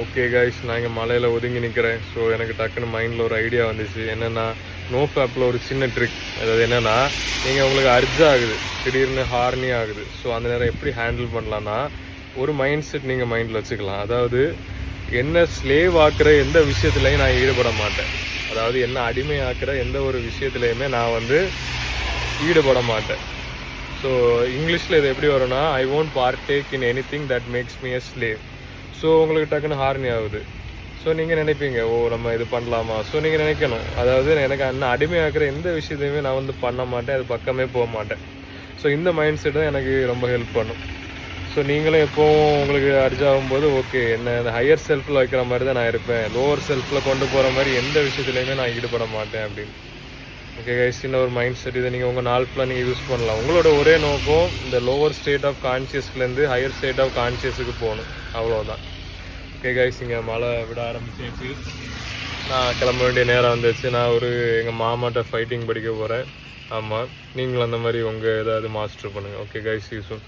Okay guys, நான் இங்கே மலையில் ஒதுங்கி நிற்கிறேன். ஸோ எனக்கு டக்குன்னு மைண்டில் ஒரு ஐடியா வந்துச்சு. என்னென்னா, நோ ஃபேப்பில் ஒரு சின்ன ட்ரிக். அதாவது என்னென்னா, நீங்கள் உங்களுக்கு அர்ஜ் ஆகுது, திடீர்னு ஹார்னி ஆகுது. ஸோ அந்த நேரம் எப்படி ஹேண்டில் பண்ணலான்னா, ஒரு மைண்ட் செட் நீங்கள் மைண்டில் வச்சுக்கலாம். அதாவது என்ன ஸ்லேவ் ஆக்குற எந்த விஷயத்துலையும் நான் ஈடுபட மாட்டேன். அதாவது என்ன அடிமை ஆக்குற எந்த ஒரு விஷயத்துலையுமே நான் ஈடுபட மாட்டேன். ஸோ இங்கிலீஷில் இது எப்படி வரும்னா, I won't partake in anything that makes me a slave. So உங்களுக்கு டக்குன்னு ஹார்னி ஆகுது. ஸோ நீங்கள் நினைப்பீங்க, ஓ நம்ம இது பண்ணலாமா. ஸோ நீங்கள் நினைக்கணும், அதாவது எனக்கு என்ன அடிமையாக்குற எந்த விஷயத்தையுமே நான் பண்ண மாட்டேன், அது பக்கமே போக மாட்டேன். ஸோ இந்த மைண்ட் செட் தான் எனக்கு ரொம்ப ஹெல்ப் பண்ணும். ஸோ நீங்களும் எப்போவும் உங்களுக்கு அர்ஜ் ஆகும்போது, ஓகே என்ன இந்த ஹையர் செல்ஃபில் வைக்கிற மாதிரி தான் நான் இருப்பேன், லோவர் செல்ஃபில் கொண்டு போகிற மாதிரி எந்த விஷயத்துலையுமே நான் ஈடுபட மாட்டேன் அப்படின்னு. ஓகே கைஸ், சின்ன ஒரு மைண்ட் செட். இதை நீங்கள் உங்கள் நாள் ஃபுல்லாக நீங்கள் யூஸ் பண்ணலாம். உங்களோட ஒரே நோக்கம் இந்த லோவர் ஸ்டேட் ஆஃப் கான்ஷியஸ்லேருந்து ஹையர் ஸ்டேட் ஆஃப் கான்ஷியஸுக்கு போகணும், அவ்வளோதான். ஓகே கைஸ், இங்கே மழை விட ஆரம்பிச்சிச்சு. நான் கிளம்ப வேண்டிய நேரம் வந்துச்சு. நான் எங்கள் மாமாட்ட ஃபைட்டிங் படிக்க போகிறேன். ஆமாம், நீங்களும் அந்த மாதிரி உங்கள் ஏதாவது மாஸ்டர் பண்ணுங்கள். Okay guys, you soon.